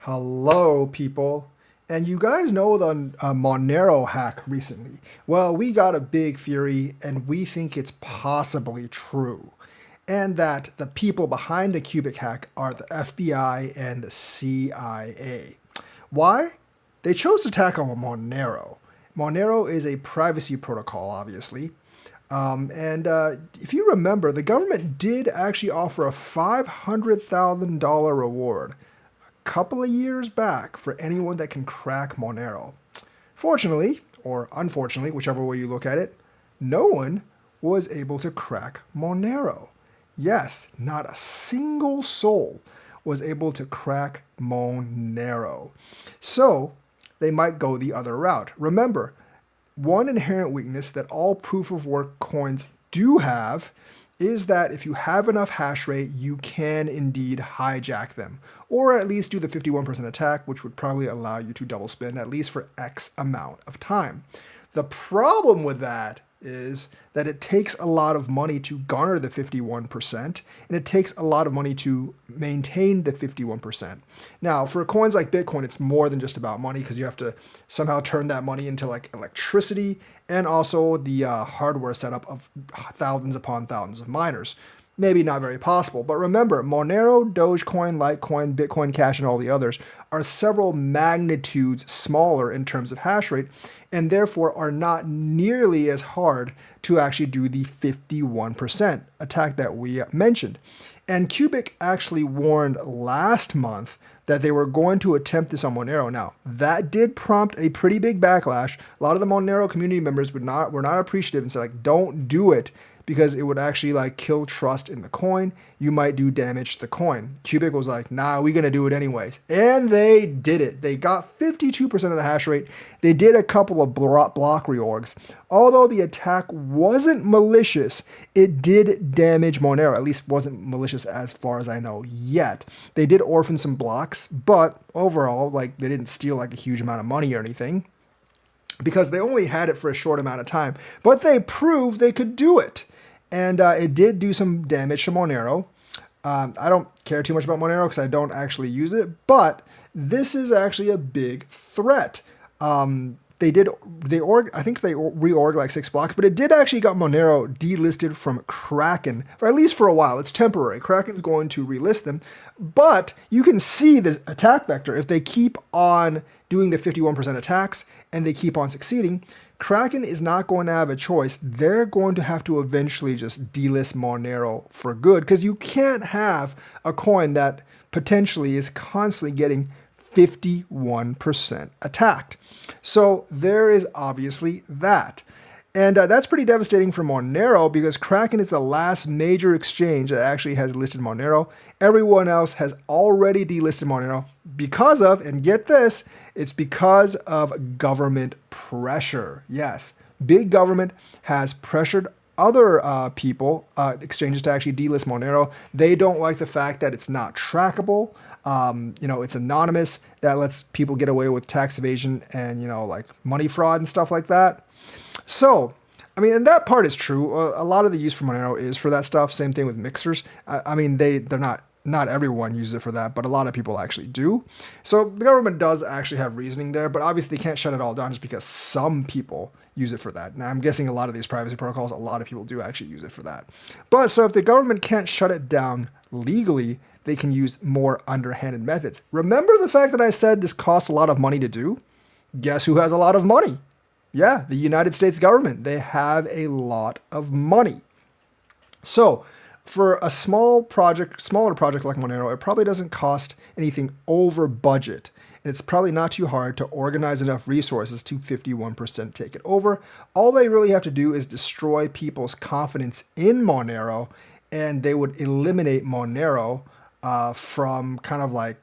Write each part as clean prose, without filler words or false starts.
Hello, people. And you guys know the Monero hack recently. Well, we got a big theory, and we think it's possibly true. And that the people behind the Cubic hack are the FBI and the CIA. Why? They chose to tackle Monero. Monero is a privacy protocol, obviously. And if you remember, the government did actually offer a $500,000 reward couple of years back for anyone that can crack Monero. Fortunately, or unfortunately, whichever way you look at it, no one was able to crack Monero. Yes, not a single soul was able to crack Monero. So they might go the other route. Remember, one inherent weakness that all proof of work coins do have is that if you have enough hash rate, you can indeed hijack them, or at least do the 51% attack, which would probably allow you to double spend at least for X amount of time. The problem with that is that it takes a lot of money to garner the 51%, and it takes a lot of money to maintain the 51%. Now, for coins like Bitcoin, it's more than just about money because you have to somehow turn that money into like electricity and also the hardware setup of thousands upon thousands of miners. Maybe not very possible, but remember, Monero, Dogecoin, Litecoin, Bitcoin Cash, and all the others are several magnitudes smaller in terms of hash rate, and therefore are not nearly as hard to actually do the 51% attack that we mentioned. And Cubic actually warned last month that they were going to attempt this on Monero. Now, that did prompt a pretty big backlash. A lot of the Monero community members were not appreciative and said, like, don't do it, because it would actually like kill trust in the coin. You might do damage to the coin. Cubic was like, nah, we're gonna do it anyways. And they did it. They got 52% of the hash rate. They did a couple of block reorgs. Although the attack wasn't malicious, it did damage Monero. At least wasn't malicious as far as I know yet. They did orphan some blocks, but overall, like, they didn't steal like a huge amount of money or anything, because they only had it for a short amount of time. But they proved they could do it. And it did do some damage to Monero. I don't care too much about Monero because I don't actually use it, but this is actually a big threat. I think they reorged like 6 blocks, but it did actually got Monero delisted from Kraken, for at least for a while. It's temporary. Kraken's going to relist them, but you can see the attack vector. If they keep on doing the 51% attacks and they keep on succeeding, Kraken is not going to have a choice. They're going to have to eventually just delist Monero for good, because you can't have a coin that potentially is constantly getting 51% attacked. So there is obviously that. And that's pretty devastating for Monero, because Kraken is the last major exchange that actually has listed Monero. Everyone else has already delisted Monero because of, and get this, it's because of government pressure. Yes, big government has pressured other exchanges to actually delist Monero. They don't like the fact that it's not trackable. It's anonymous. That lets people get away with tax evasion and, like money fraud and stuff like that. So, I mean, and that part is true. A lot of the use for Monero is for that stuff. Same thing with mixers. They're not everyone uses it for that, but a lot of people actually do. So the government does actually have reasoning there, but obviously they can't shut it all down just because some people use it for that. Now, I'm guessing a lot of these privacy protocols, a lot of people do actually use it for that. But so if the government can't shut it down legally, they can use more underhanded methods. Remember the fact that I said this costs a lot of money to do? Guess who has a lot of money? Yeah, the United States government. They have a lot of money. So for a smaller project like Monero, it probably doesn't cost anything over budget. And it's probably not too hard to organize enough resources to 51% take it over. All they really have to do is destroy people's confidence in Monero, and they would eliminate Monero from kind of like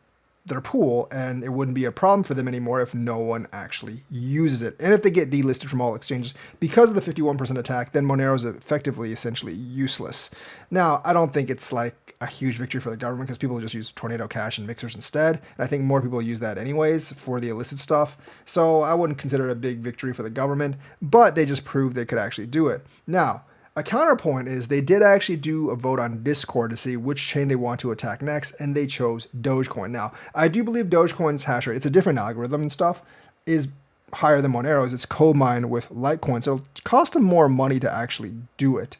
their pool, and it wouldn't be a problem for them anymore if no one actually uses it. And if they get delisted from all exchanges because of the 51% attack, then Monero is effectively essentially useless. Now, I don't think it's like a huge victory for the government, because people just use Tornado Cash and mixers instead. And I think more people use that anyways for the illicit stuff. So I wouldn't consider it a big victory for the government, but they just proved they could actually do it. Now, A counterpoint is they did actually do a vote on Discord to see which chain they want to attack next, and they chose Dogecoin. Now, I do believe Dogecoin's hash rate, it's a different algorithm and stuff, is higher than Monero's. It's co-mined with Litecoin, so it'll cost them more money to actually do it.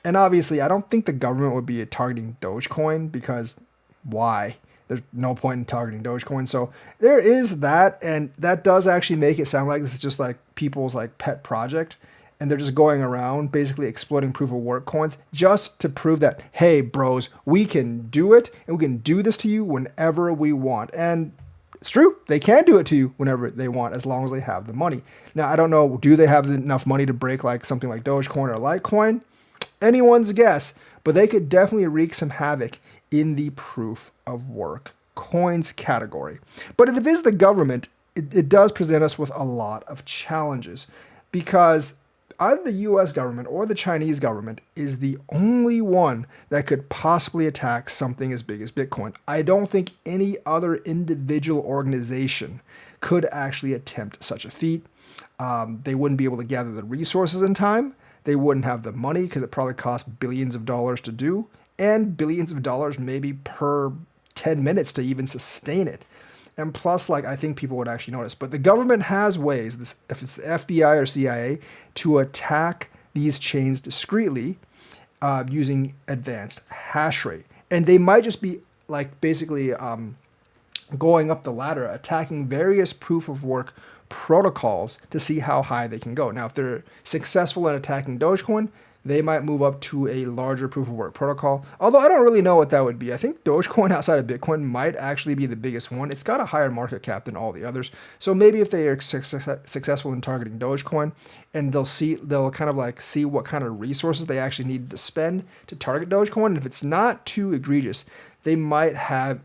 And obviously, I don't think the government would be targeting Dogecoin because why? There's no point in targeting Dogecoin. So there is that, and that does actually make it sound like this is just like people's like pet project, and they're just going around basically exploiting proof of work coins just to prove that, hey, bros, we can do it, and we can do this to you whenever we want. And it's true, they can do it to you whenever they want as long as they have the money. Now, I don't know, do they have enough money to break like something like Dogecoin or Litecoin? Anyone's guess, but they could definitely wreak some havoc in the proof of work coins category. But if it is the government, it does present us with a lot of challenges because either the US government or the Chinese government is the only one that could possibly attack something as big as Bitcoin. I don't think any other individual organization could actually attempt such a feat. They wouldn't be able to gather the resources in time. They wouldn't have the money because it probably costs billions of dollars to do, and billions of dollars maybe per 10 minutes to even sustain it. And plus, like, I think people would actually notice. But the government has ways, if it's the FBI or CIA, to attack these chains discreetly using advanced hash rate. And they might just be, like, basically going up the ladder, attacking various proof of work protocols to see how high they can go. Now, if they're successful in attacking Dogecoin, they might move up to a larger proof of work protocol. Although I don't really know what that would be. I think Dogecoin outside of Bitcoin might actually be the biggest one. It's got a higher market cap than all the others. So maybe if they are successful in targeting Dogecoin, and they'll kind of like see what kind of resources they actually need to spend to target Dogecoin. And if it's not too egregious, they might have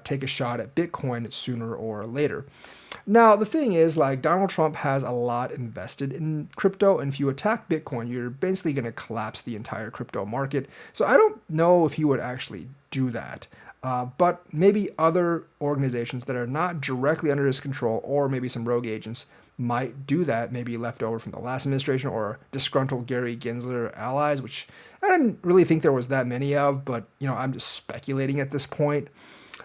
take a shot at Bitcoin sooner or later. Now, the thing is, like, Donald Trump has a lot invested in crypto, and if you attack Bitcoin, you're basically going to collapse the entire crypto market. So I don't know if he would actually do that. But maybe other organizations that are not directly under his control, or maybe some rogue agents, might do that, maybe left over from the last administration, or disgruntled Gary Gensler allies, which I didn't really think there was that many of, but, you know, I'm just speculating at this point.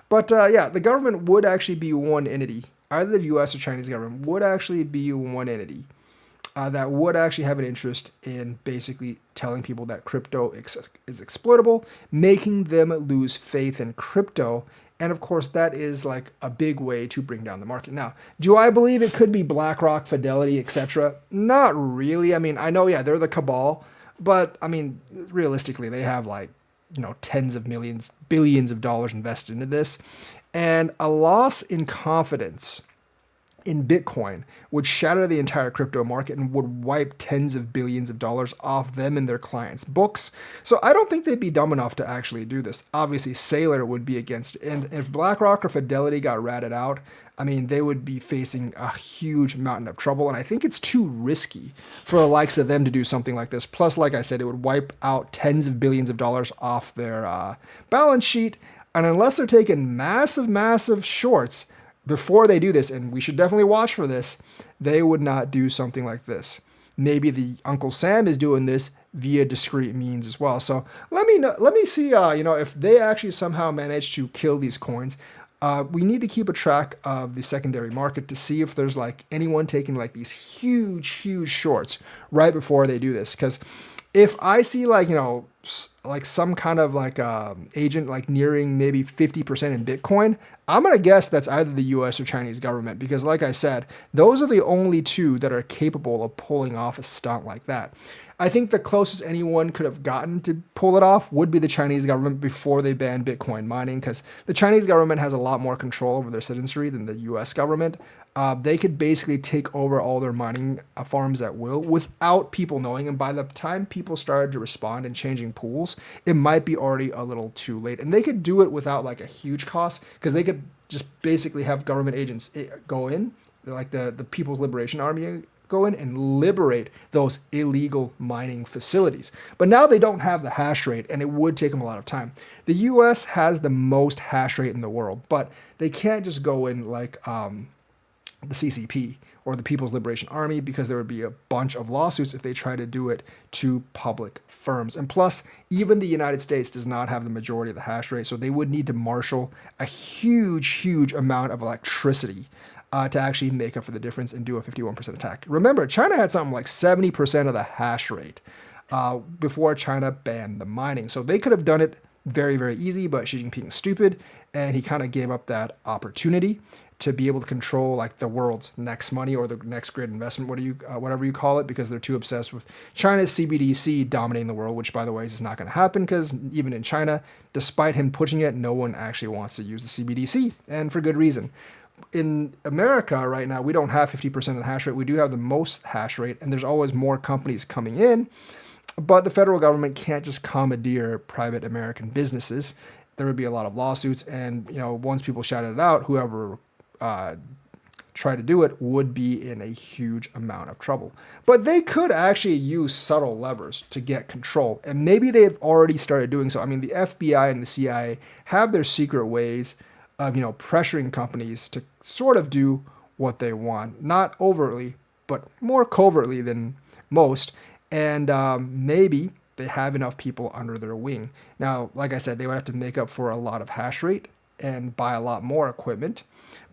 But yeah, the government would actually be one entity. Either the US or Chinese government would actually be one entity that would actually have an interest in basically telling people that crypto is exploitable, making them lose faith in crypto. And of course, that is like a big way to bring down the market. Now, do I believe it could be BlackRock, Fidelity, etc.? Not really. I mean, I know, yeah, they're the cabal, but I mean, realistically, they have like, you know, tens of millions, billions of dollars invested into this. And a loss in confidence in Bitcoin would shatter the entire crypto market and would wipe tens of billions of dollars off them and their clients' books. So I don't think they'd be dumb enough to actually do this. Obviously, Saylor would be against it. And if BlackRock or Fidelity got ratted out, I mean, they would be facing a huge mountain of trouble. And I think it's too risky for the likes of them to do something like this. Plus, like I said, it would wipe out tens of billions of dollars off their balance sheet. And unless they're taking massive, massive shorts before they do this, and we should definitely watch for this, they would not do something like this. Maybe the Uncle Sam is doing this via discreet means as well. So let me know. Let me see. If they actually somehow manage to kill these coins, we need to keep a track of the secondary market to see if there's like anyone taking like these huge, huge shorts right before they do this. Because if I see like, like some kind of like agent like nearing maybe 50% in Bitcoin, I'm going to guess that's either the US or Chinese government, because like I said, those are the only two that are capable of pulling off a stunt like that. I think the closest anyone could have gotten to pull it off would be the Chinese government before they banned Bitcoin mining, because the Chinese government has a lot more control over their citizenry than the US government. They could basically take over all their mining farms at will without people knowing. And by the time people started to respond and changing pools, it might be already a little too late. And they could do it without like a huge cost, because they could just basically have government agents go in, like the People's Liberation Army, go in and liberate those illegal mining facilities. But now they don't have the hash rate, and it would take them a lot of time. The US has the most hash rate in the world, but they can't just go in like the CCP or the People's Liberation Army, because there would be a bunch of lawsuits if they try to do it to public firms. And plus, even the United States does not have the majority of the hash rate, so they would need to marshal a huge amount of electricity to actually make up for the difference and do a 51% attack. Remember, China had something like 70% of the hash rate before China banned the mining. So they could have done it very easy, but Xi Jinping's stupid, and he kind of gave up that opportunity to be able to control like the world's next money or the next great investment, whatever you call it, because they're too obsessed with China's CBDC dominating the world, which by the way is not going to happen, because even in China, despite him pushing it, no one actually wants to use the CBDC, and for good reason. In America right now, we don't have 50% of the hash rate. We do have the most hash rate, and there's always more companies coming in, but the federal government can't just commandeer private American businesses. There would be a lot of lawsuits, and once people shouted it out, whoever try to do it would be in a huge amount of trouble. But they could actually use subtle levers to get control, and maybe they've already started doing so. I mean, the FBI and the CIA have their secret ways of pressuring companies to sort of do what they want, not overtly, but more covertly than most. And maybe they have enough people under their wing. Now, like I said, they would have to make up for a lot of hash rate and buy a lot more equipment.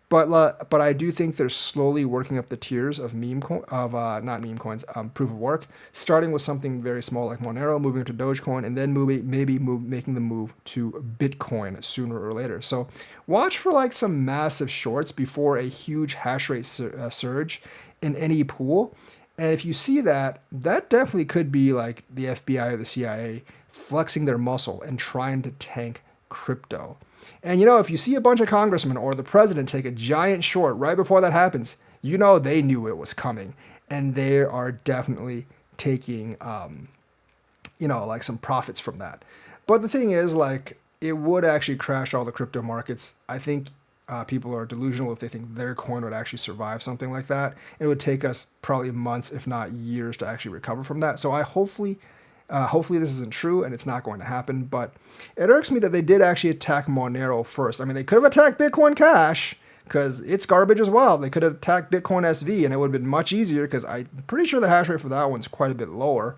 But I do think they're slowly working up the tiers of not meme coins, proof of work, starting with something very small like Monero, moving to Dogecoin, and then making the move to Bitcoin sooner or later. So watch for like some massive shorts before a huge hash rate surge in any pool. And if you see that definitely could be like the FBI or the CIA flexing their muscle and trying to tank crypto. And if you see a bunch of congressmen or the president take a giant short right before that happens, they knew it was coming, and they are definitely taking, like some profits from that. But the thing is, like, it would actually crash all the crypto markets. I think people are delusional if they think their coin would actually survive something like that. It would take us probably months, if not years, to actually recover from that. So hopefully this isn't true, and it's not going to happen, but it irks me that they did actually attack Monero first. I mean, they could have attacked Bitcoin Cash, because it's garbage as well. They could have attacked Bitcoin SV, and it would have been much easier, because I'm pretty sure the hash rate for that one's quite a bit lower.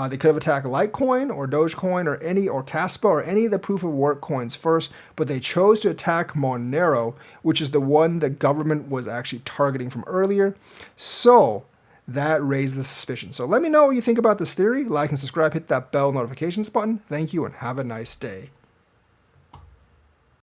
They could have attacked Litecoin or Dogecoin or Caspa or any of the proof of work coins first, but they chose to attack Monero, which is the one the government was actually targeting from earlier. So that raised the suspicion. So let me know what you think about this theory. Like and subscribe, hit that bell notifications button. Thank you, and have a nice day.